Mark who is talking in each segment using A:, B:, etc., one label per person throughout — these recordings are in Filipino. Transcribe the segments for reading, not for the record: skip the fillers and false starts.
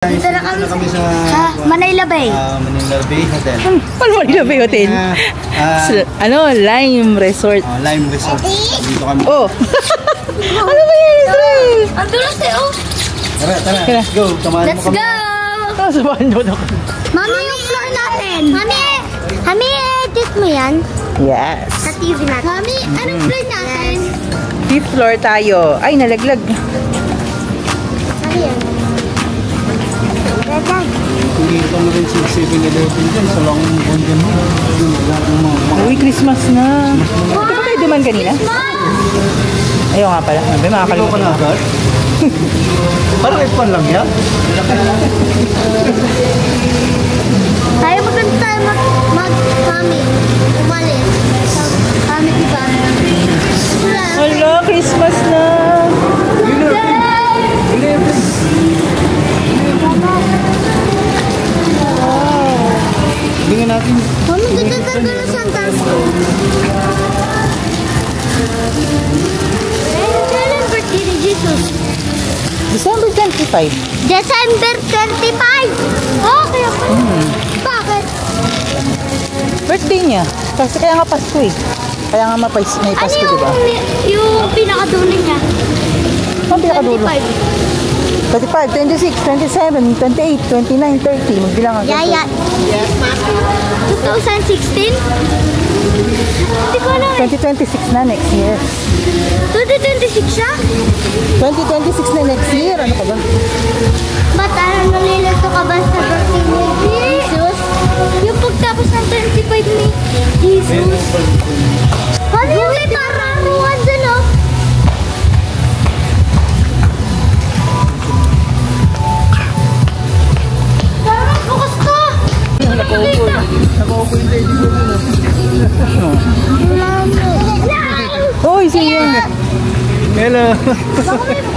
A: Dito na kami sa Manila Bay.
B: Manila Bay Hotel.
C: Manila Bay Hotel? Lime Resort.
B: Lime Resort. Dito kami.
C: Oh! Ano ba yan, Israel?
A: Ang dulas eh, oh.
B: Tara. Let's go.
A: Let's go!
C: Sabahan mo na.
A: Mami, yung floor natin. Mami, edit mo yan?
C: Yes.
A: Sa TV natin. Mami, anong floor natin?
C: 5th floor tayo. Ay, nalaglag.
A: Ano yan?
B: Dito na rin sa 7-Eleven dyan. Sa long buwan dyan.
C: Uy, Christmas na. Ito ba tayo duman kanina? Ayaw nga pala.
B: Ikaw ka na agad? Parang ipan lang yan.
A: Tayo maganda tayo mami. Umalis. Kami diba?
C: Hello, Christmas na.
B: Tingnan natin.
A: Mami, ganda na Santa School. Kailan birthday ni Jesus?
C: December 25.
A: December 25! Oh, kaya pa. Bakit?
C: Birthday niya. Kasi kaya nga Pasko eh. Kaya nga may Pasko, diba?
A: Yung pinakadulo niya?
C: Ang pinakadulo? 25, 26, 27, 28, 29, 30. Magbilang ang
A: Yaya. Yes, ma. 2016? Hindi ko alam eh.
C: 2026 na next year.
A: 2026 siya?
C: 2026 na next year. Ano ka ba?
A: Ba't nalilito ka ba sa birthday ni Jesus? Yung pagtapos ng 25 ni Jesus. Ano yung may pararuan dyan, oh? Parang bukas ka!
B: Nakaupo yung lady ko dun.
C: Hoy, siya.
B: Hello.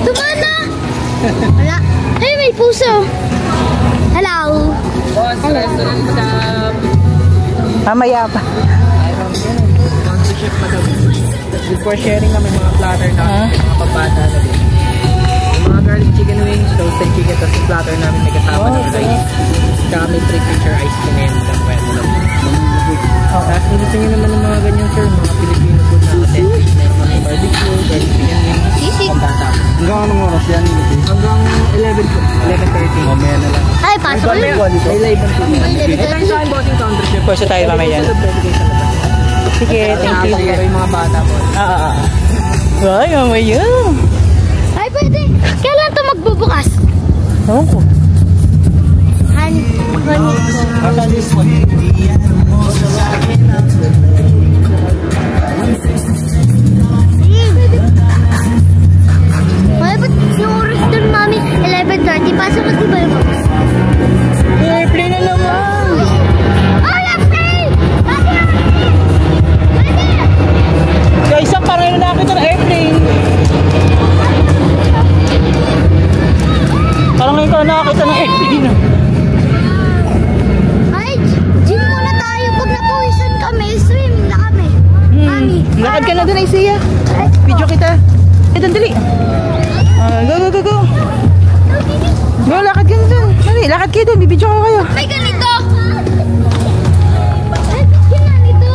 A: Tumana! Wala. Ay, may puso. Hello.
D: Boss, restaurant sa...
C: Mamaya pa.
D: Sponsorship pa daw. Before sharing kami mga platter namin, mga pagbata na din. Yung mga garlic chicken wings, roasted chicken, tapos yung platter namin may kasama ng rice. Tsaka may 3-picture ice cream and pwede lang. Tapos gusto nyo naman ng mga ganyan, sir, mga Filipino food na authentic. Meron kami barbecue, garlic chicken wings,
A: Sisig.
D: pambata.
B: Hanggang anong oras yan?
D: Hanggang 11 po, 11:30.
B: Mamaya na lang.
A: Ay, pasok
D: May live ang po. Ito yung sa akin bossing counter chef.
C: Pwede tayo mamaya. Sige, thank you.
D: Pero yung mga bata po.
C: Ay, mamaya.
A: Ay, pwede. Kailan ito magbubukas?
C: Ewan ko.
A: Ay, ba't yung oras doon, mami? 11:30. Pasok at diba yung bukas?
C: Airplane na naman.
A: Oh, airplane!
C: Guys, ang parang nakakita ng airplane. Parang ngayon ko na nakakita ng airplane.
A: Ay, gym muna tayo. Pag napawisan kami, swim na kami. Mami.
C: Lakad ka na dun, Isaiah. Video kita. Dali. Go. Go, lakad ka na dun. Dali, lakad kayo dun. Bibidyo ko kayo.
A: May ganito. Ay, yun na nito.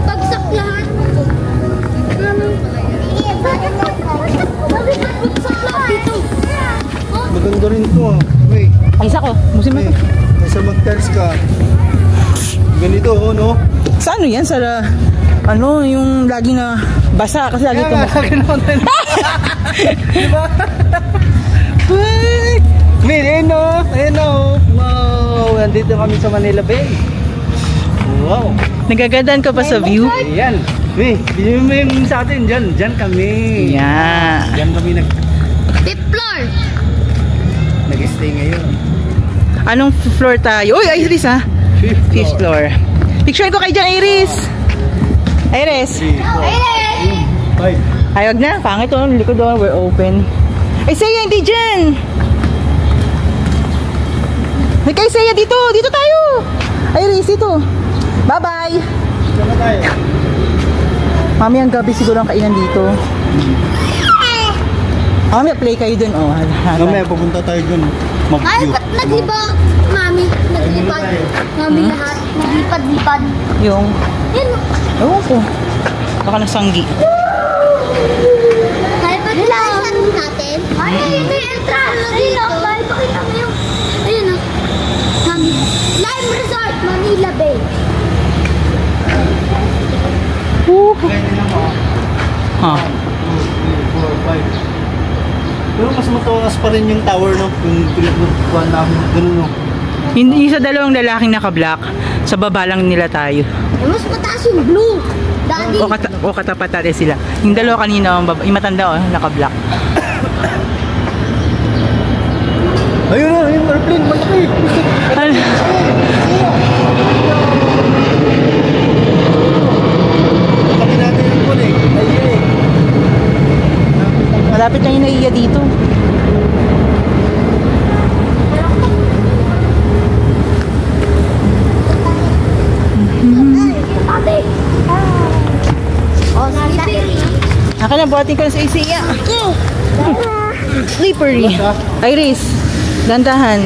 A: Bagsak lahat. Bagsak lahat dito.
B: Maganda rin ito ah. Wait.
C: Ay, isa ko. Musin mo.
B: Nasa mag-test ka. Ganito no?
C: Sa ano yan? Sa yung lagi na basa kasi lagi ito.
B: Diba? Ayun o. Wow. Nandito kami sa Manila Bay. Wow.
C: Nagagandaan ka pa sa view?
B: Ayan. Yung sa atin dyan. Dyan kami.
C: Yeah.
B: Dyan kami
A: Fifth floor.
B: nag-stay ngayon.
C: Anong floor tayo? Uy, Iris ha? 5th floor. Picture ko kayo dyan, Iris. Iris.
B: 3, 4, 5.
C: Ayog na. Pangit o. Likod doon. We're open. Ay, Saya, hindi dyan. May kay Saya dito. Dito tayo. Iris, dito. Bye-bye.
B: Diyan na tayo.
C: Mamayang gabi siguro ang kainan dito. Mamaya play kayo dun. Oh,
B: Mamaya pupunta tayo dun.
A: Ay, ba't nagliba? Mami, naglipad. Mami lahat. Naglipad-lipad.
C: Yung,
A: Yan.
C: ewan ko. Baka nasanggi.
A: Ay, ba't nalasan natin? Ay, ito yung entrance dito. Ay, pakita mo yung... Ayun o. Mami. Lime Resort, Manila Bay.
C: Ha?
B: 2, 3, 4, 5. Pero mas matawas pa rin yung tower, no? Yung pinagbukuhan namin. Ganun, no?
C: Hindi sa dalawang lalaking naka-black. Sa baba lang nila tayo.
A: Ay, mas mataas yung blue. Daddy.
C: O katapat natin sila. Yung dalawa kanina, yung matanda naka-black.
B: Ayun na, yung airplane, malaki.
C: Ano?
B: Malaki natin yung pool, eh. Ayun, eh.
C: Malapit na yung naiya dito.
A: Ate. Oh, slippery.
C: Akin na, buhatin ko na sa isiya. Slippery. Iris, dandahan.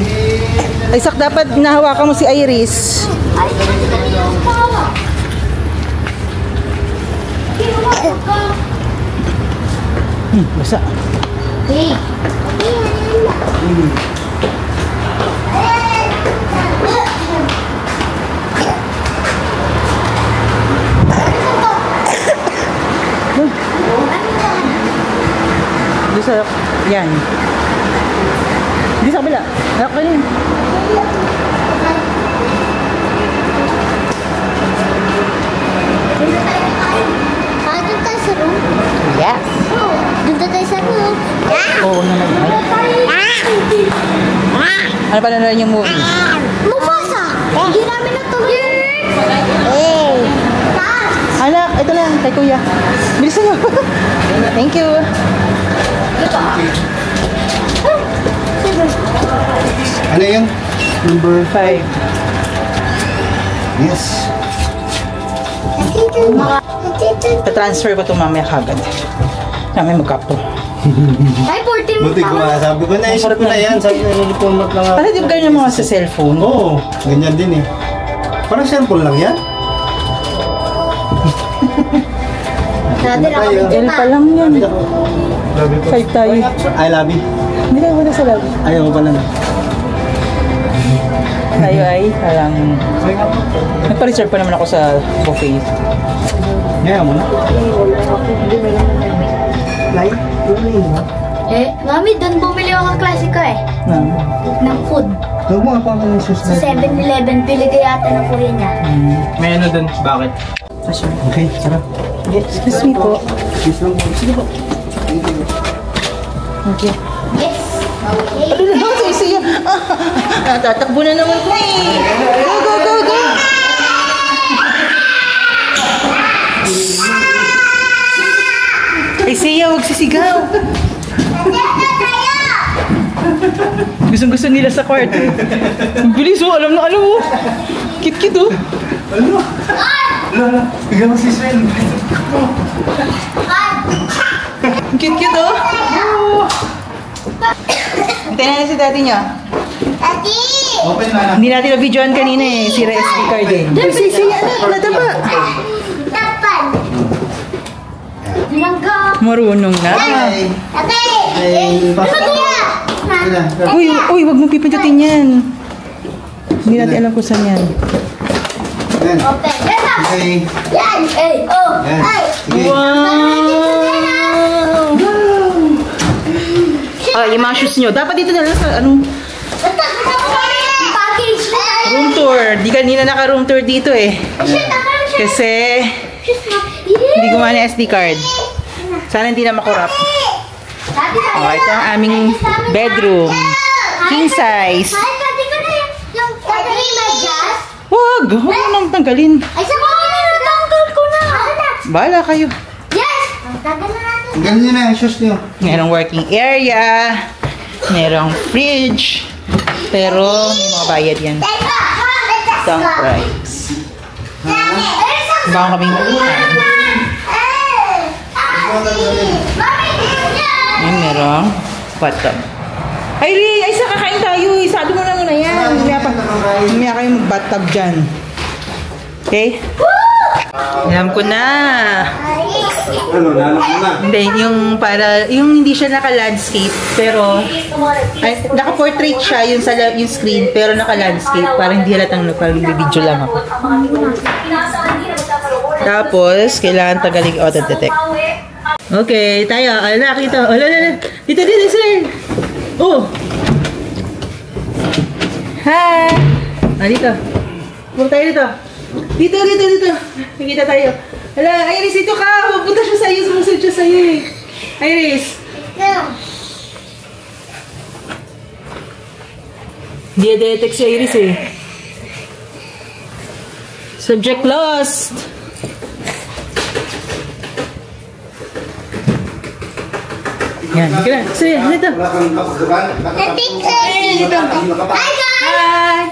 C: Isaac, dapat nahawakan mo si Iris.
A: Ay, pawa.
C: Basa.
A: Hey.
C: Di sa, yan. Di sa kabila. Harap ka rin.
A: Doon tayo sa room.
C: Yes.
A: Doon tayo sa room.
C: Oo naman. Ano pa na yung movie?
A: Mufasa! Hindi namin natuloy. Taas!
C: Anak, ito lang, kay kuya. Bilisan mo. Thank you.
B: Ano yun? Number
C: 5.
B: Yes.
C: Ta-transfer ko ito mamaya kagad. Kami magkapo.
A: Ay, 14 mo
B: Buti ko nga, sabi ko, naisip ko na yan. Sabi ko, nilipumat lang ako.
C: Para di ba ganyan mga sa cellphone?
B: Oo, ganyan din eh. Parang cellphone lang yan.
A: Dati lang kami
C: L pa lang yan.
B: Love you po.
C: 5 tayo.
B: I love you.
C: Hindi lang muna sa love.
B: Ayaw ko pala na.
C: Tayo ay alang... Nagpa-reserve pa naman ako sa buffet.
B: Ngayon mo na. Like?
A: Eh, mami, doon bumili ako ng klasiko eh. Ng food.
B: Huwag mo nga pa ng sus
A: Sa 7-Eleven, pili ka yata ng kuya niya.
D: May ano dun? Bakit?
B: Okay, sarap.
C: Excuse me po.
B: Cheese lang po. Sige po.
C: Okay.
A: Yes! Okay.
C: Ano na sa isiya? Tatakbo na naman ko eh. Go, go, go, go! Isiya, huwag sisigaw. Gustong-gusto nila sa kwarto. Ang bilis oh, alam na alam mo. Kit-kit oh.
B: Ano? Ano? Bigyan mo si Sven.
C: Ang kit-kit oh. Hintayin natin si daddy niya.
A: Daddy!
B: Open na lang.
C: Hindi natin na-videoan kanina eh. Sira SD card eh. Isiya na, nadaba.
A: Tapan! Nangga!
C: Marunong na.
B: Hey.
A: Ate!
B: Hey,
A: Ano kuya?
C: Uy, wag mo pipindutin yan. Hindi natin alam kung saan yan.
B: Yan.
A: Open! Besa!
B: Okay.
A: Yan! Ay! Oh!
B: Yan.
A: Ay!
B: Sige.
C: Ah, yung mga shoes nyo. Dapat dito na lang sa ano,
A: Package na tayo!
C: room tour. Di kanina naka-room tour dito eh. Kasi hindi gumana SD card. Sana hindi na makurap. Oh, ito ang aming bedroom. King size.
A: Ay, pwede ko na yung medyas.
C: Wag! Huwag mo nang tanggalin.
A: Ay, sa mga natanggal ko na.
C: Bahala kayo.
A: Yes! Ang tagal na natin.
B: Ganun nyo na yung shoes nyo.
C: Merong working area. Merong fridge. Pero may mga bayad yan. Isang price. Baka kaming Ayan, merong bathtub. Iris! Ay, sa kakain tayo. Isado mo na muna yan. Mamaya kayo mag-bathtub dyan. Okay? Alam ko na.
B: Ano, nanak mo na?
C: Hindi, yung hindi siya naka-landscape, pero naka-portrait siya yung screen, pero naka-landscape, para hindi halatang nagpag-video lang ako. Tapos, kailangan tagaling auto-detect. Okay, tayo. Nakita. Dito, sir. Oh! Hi! Dito. Punta tayo dito. Dito. Nakikita tayo. Hala, Iris, ito ka! Pupunta siya sa'yo. Sumusunod siya sa'yo eh. Iris! Hindi detect si Iris eh. Subject lost! Yan, hindi ka na. Sige, dito. Hi!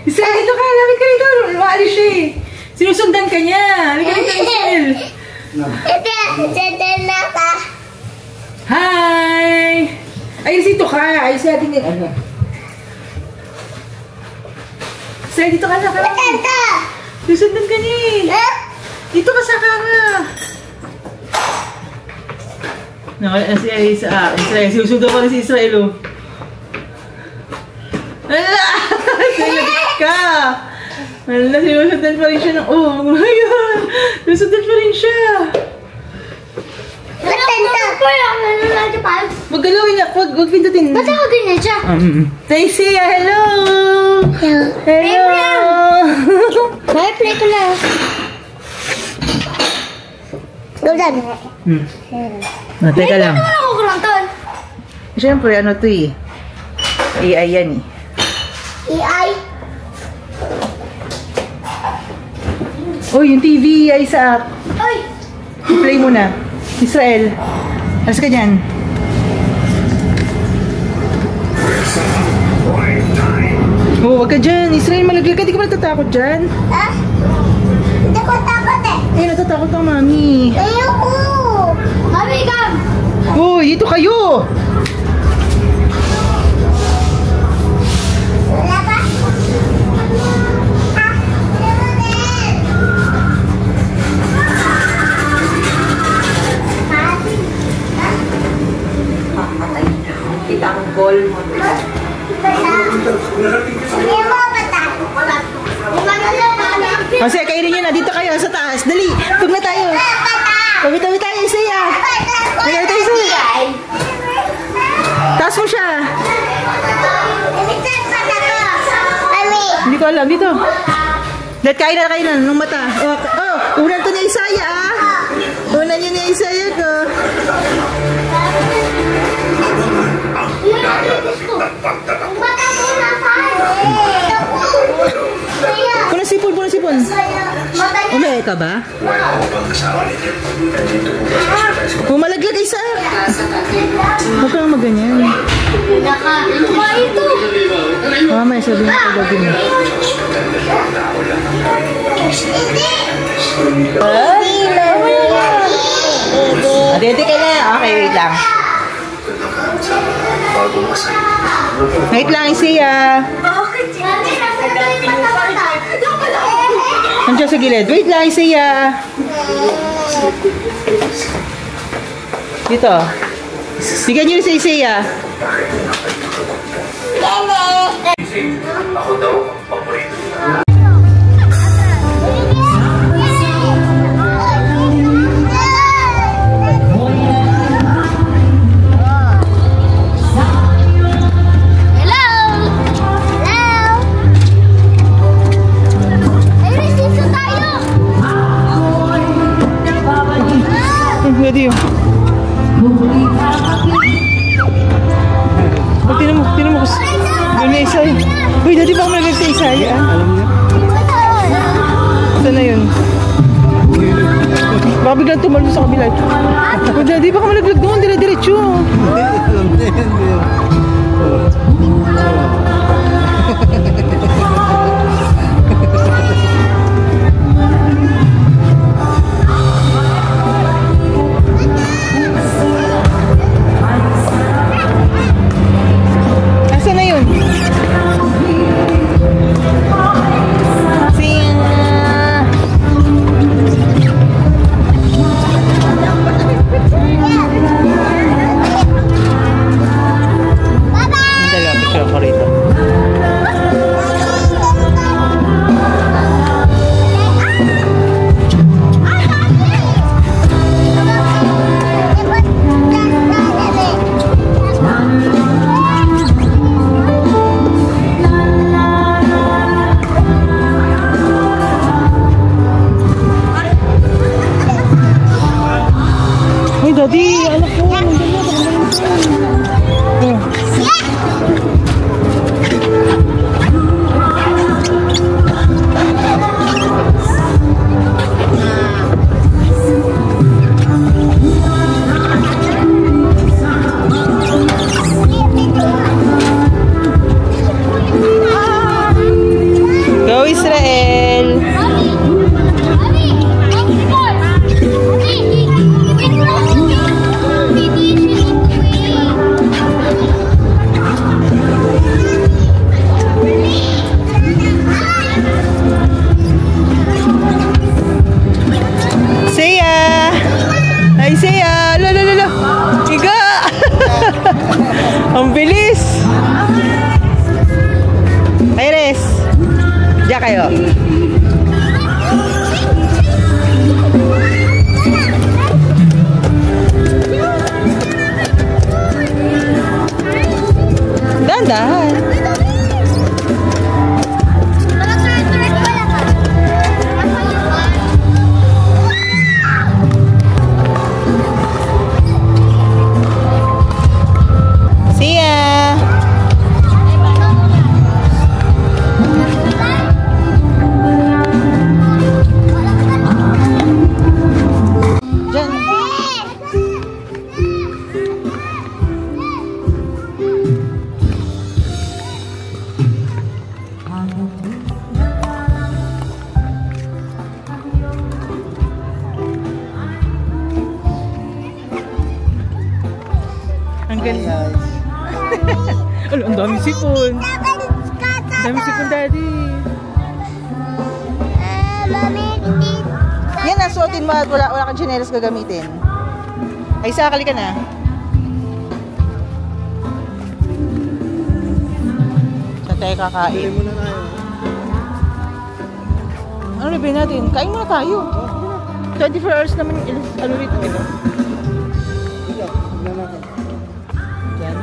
C: Isa, ito ka. Lapit ka rito. Maalis siya eh. Sinusundan ka niya. Halika rito, Israel. Hi! Ayos ito ka. Ayos natin yung ano. Israel, dito ka na. Sinusundan ka niya eh. Dito ka sa kama. Israel, sinusundan ko na si Israel oh. Ala! Sinagit ka! Ala, sinusundan pa rin siya ng... Oh, ngayon! Sinusundan pa rin siya! Maggalawin niya. Huwag pindutin.
A: Ba't ako ganyan siya?
C: Tracy, hello! Hello!
A: May play ko na. Go dyan.
C: Teka lang.
A: Ano ako kurantol?
C: Siyempre, ano to eh. AI yan eh.
A: AI?
C: Oh, yung TV ay sa app.
A: Ay!
C: Play mo na. Israel. Alas ka dyan. Oh, wag ka dyan. Israel, malaglag ka. Di ka ba natatakot dyan?
A: Ha? Hindi ko takot eh.
C: Eh, natatakot ka, mami.
A: Ayoko! Mami, come!
C: Uy, ito kayo!
A: Wala ba? Ha? Wala din!
C: Kita ang goal mo. Kasi kayo rin yun na. Dito kayo sa taas. Dali! Tug na tayo! Tabi-tabi tayo, Isaya! Tabi tayo, Isaya! Taas mo siya! Hindi ko alam. Dito! Let kain na nung mata. Oh! Unan to ni Isaya ah! Unan yun ni Isaya ko! Puno sipon. Umay ka ba? Pumalaglag isa. Huwag kang maganyan.
A: Ito!
C: Mamaya sabihin ko gagawin mo. Adete ka na. Okay, wait lang. Wait lang, Isiya. Nandiyan sa gilid. Wait lang, Isiya. Dito. Bigyan niyo sa Isiya.
E: Ako daw ang paborito.
C: Pwede yun. Tinan mo. Doon na isa yun. Uy, dati ba ako malagay sa isa yun?
B: Alam niya?
C: Saan na yun? Baka biglang tumalbo sa kabila. Uy, dati ba ako malaglag doon? Dire-diretso.
B: Hindi, alam niya yan.
C: tayo. Dahan-dahan. See ya! Diyan. Ang ganda. Ano, ang dami sipon. Ang dami sipon, Daddy. Yan, nasuotin mo at wala kang chinelas gagamitin. Ay, sakali ka na. Saan tayo kakain?
B: Muna tayo.
C: Ano nabili natin? Kain muna tayo. 24 hours naman yung ano rito.
B: Ikaw, tignan natin.
C: Yan.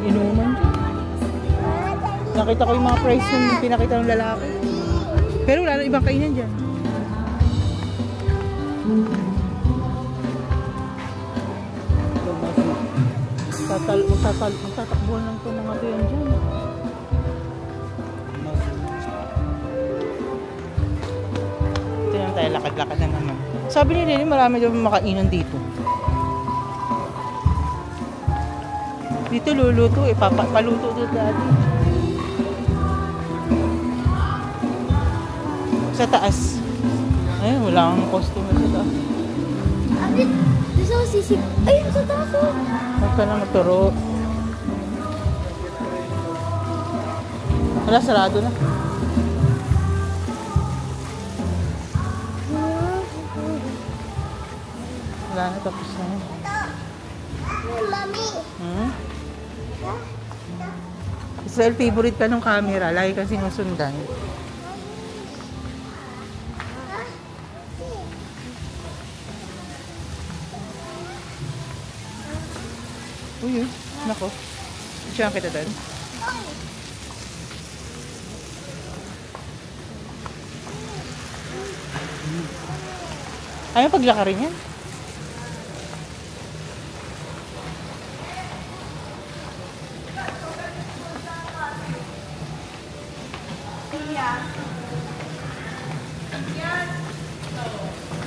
C: Inuman dyan. Nakita ko yung mga price yung pinakita ng lalaki. Pero wala na ibang kainan dyan. Magtatakbuhan lang itong mga doon dyan. Ito lang tayo, lakad-lakad na naman. Sabi ni Lily, marami daw makainan dito. Dito luluto eh, paluto doon Daddy. Sa taas. Ay, wala kang customer sa taas.
A: Gusto ko sisig. Ayun, sa taas oh.
C: Huwag ka na magturo. Wala, sarado na. Wala na, tapos na.
A: Mami.
C: Hmm? Israel, favorite ka ng camera. Lagi kang sinusundan. Uy, nako. Siya kita doon. Ayaw paglakarin yan.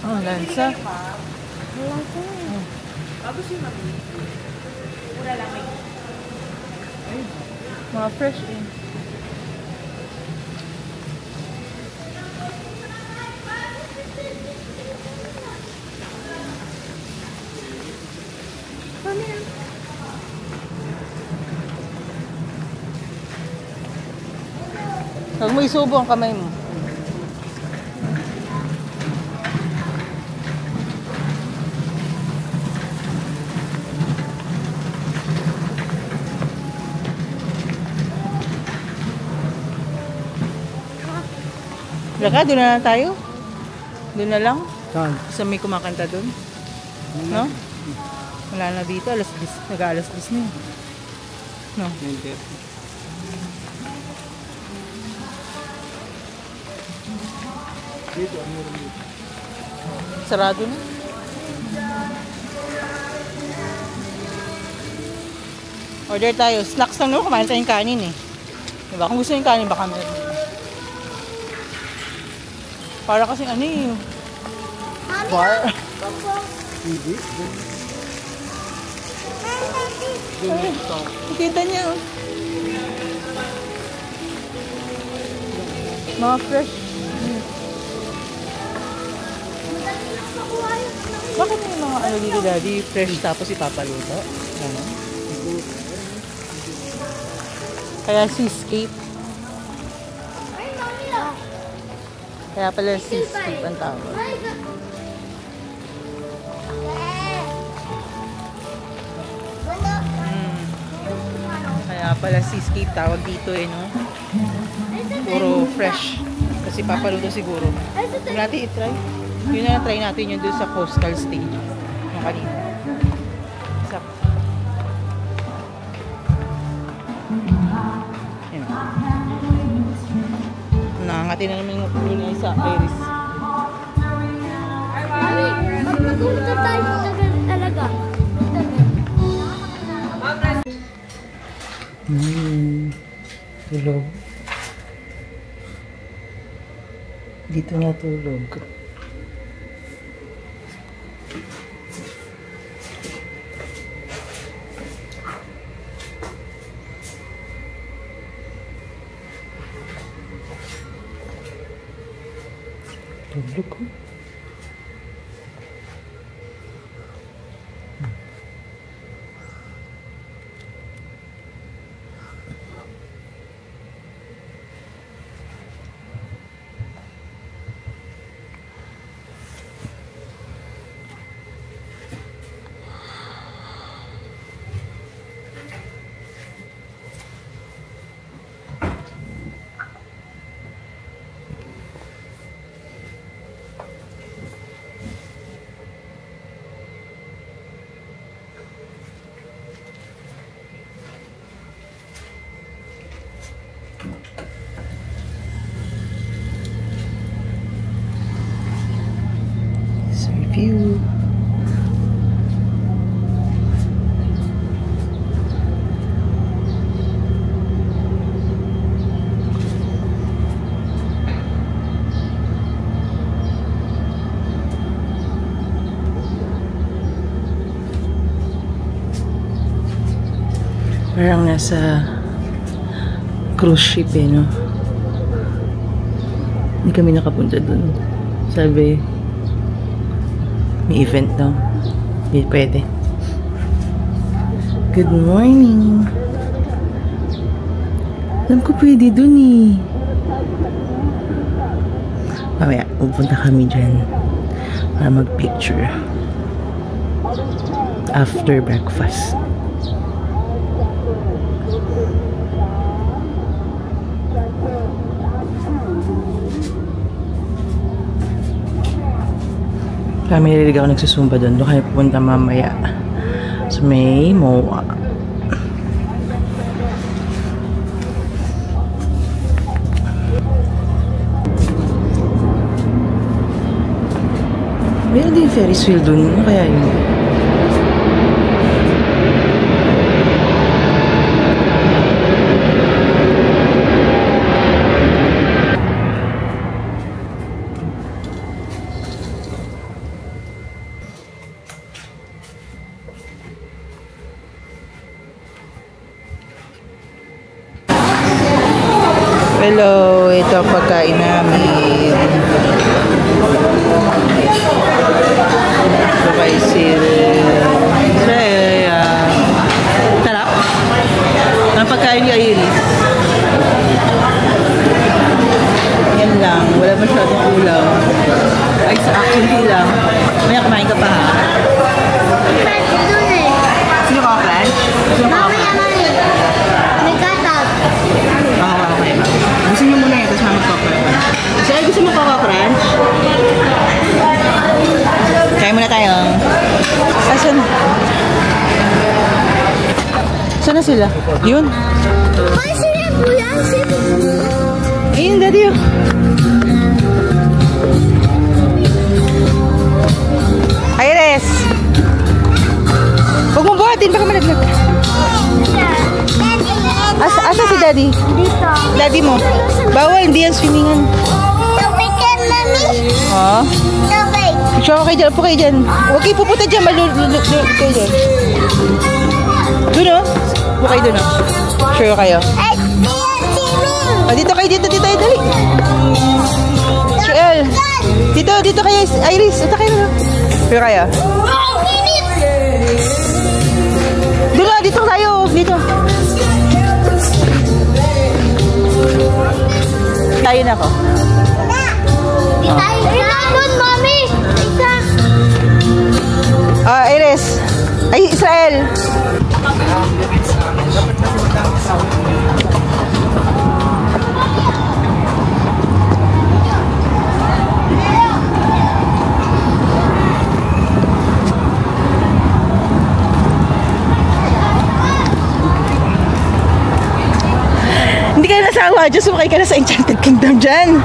C: Oh, lansa. Mga fresh eh. Huwag mo isubo ang kamay mo. Laka, doon na lang tayo. Doon na lang.
B: Saan?
C: Sa may kumakanta doon. No? Wala na dito. Alas 10. Nag-alas 10 na yun. No?
B: 9:30. Dito, ano rin dito?
C: Sarado na. Order tayo. Snacks lang naman. Kumain tayong kanin eh. Diba? Kung gusto yung kanin, baka meron. Para kasing ano eh. Bar.
B: Hindi.
C: Nakita niya oh. Mga fresh. Bakit may mga ano dito Daddy? Fresh tapos ipapaluto? Ano? Kaya seascape. Kaya pala seascape ang tawag. Kaya pala seascape tawag dito eh, no? Puro fresh. Si Papa Lolo siguro. Huwag natin i-try. Yun na lang try natin yun doon sa coastal stay. Yung kanina. Sak. Yun. Nakangati na naman yung ulo niya sa Iris.
A: Magpunta tayo talaga.
C: Tulog. Dito na tulog. Tulog ko. Review. Parang nasa cruise ship eh, no? Hindi kami nakapunta dun. Sabi, may event daw. Hindi pwede. Good morning. Alam ko pwede dun eh. Mamaya, pupunta kami dyan para mag-picture. After breakfast. Kami nililig ako nagsusumba doon. Doon kayo pupunta mamaya sa may MOA. Meron din Ferris wheel doon. Ano kaya yun? Hello, ito ang pagkain namin. Ito kay sarap. Ang pagkain ni Iris. Yan lang, wala masyadong ulam. Ay, actually lang. May kumain ka pa ha?
A: Crunch dun eh.
C: Sino ka crunch? Sino ka
A: Mamaya,
C: crunch?
A: may katab.
C: Okay. Gusto nyo muna yun, tapos mamagpa-crunch. So, ay gusto mo pa-crunch? Kaya muna tayo. Asan? Saan na sila? Yun.
A: Ay, sila kuya.
C: Ayun, daddy yun. Iris! Huwag mong buhatin, baka malaglag. Asa si daddy?
A: Dito.
C: Daddy mo. Bawal, hindi yan swimmingan.
A: Tubig yan, mami.
C: Ha?
A: Tubig.
C: Siya kayo dyan, upo kayo dyan. Huwag kayo pupunta dyan, malulululul kayo dyan. Doon o? Upo kayo doon o. Sure kayo.
A: Ay, swimming.
C: Dito kayo, dito, dali. Shuel. Dito kayo, Iris. Dito kayo na. Sure kayo. Doon o, dito tayo. Dito. Tayo na ako.
A: Doon, mami. Isa.
C: Iris. Ay, Israel. Diyos, sumakay ka na sa Enchanted Kingdom dyan.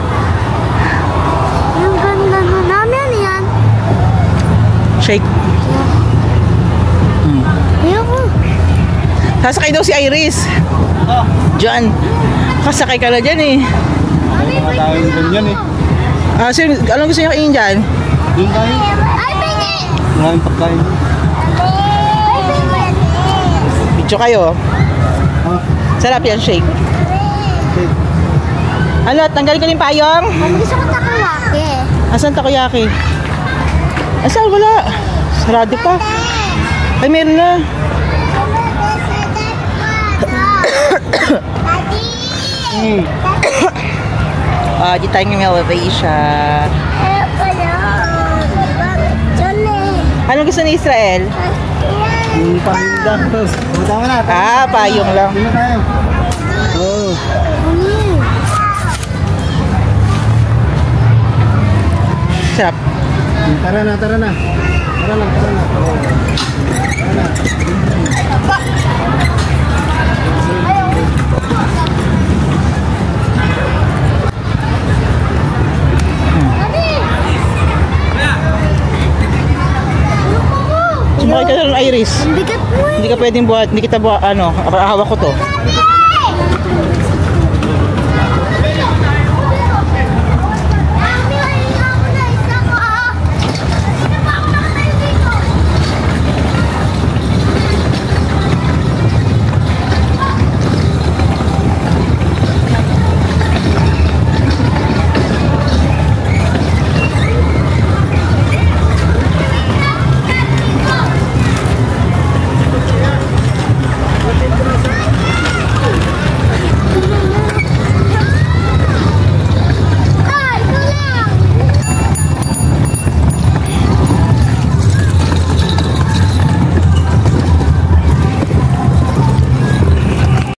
A: Ang ganda na namin yan.
C: Shake.
A: Ayoko.
C: Sasakay daw si Iris. Diyan. Kasakay ka na dyan eh.
B: Mga tayong ganyan eh.
C: Ah, so, anong gusto niyo kainin dyan?
B: Doon tayo.
A: Ay, pwede!
B: Maraming pagkain.
A: Ay, pwede!
C: Picture kayo.
B: Ah,
C: Sarap yan, shake.
B: okay.
C: Ano, tanggalin ko yung payong?
A: Gusto ko takalaki.
C: Asan takoyaki? Asan? Wala. Sarado pa. Ay, meron na.
B: Hmm.
C: Ah, di tayo ng elevation. Anong gusto ni Israel?
B: Yung paminda. Tama na.
C: Ah, payong lang.
B: Doon na tayo. Oh.
C: Sarap.
B: Tara na, tara na. Tara na, tara na. Oh. Tara na.
C: Sumakay ka na ng Iris.
A: Ang bigat mo eh.
C: Hindi ka pwedeng buhat, hindi kita buhat, ano, hawak ko to.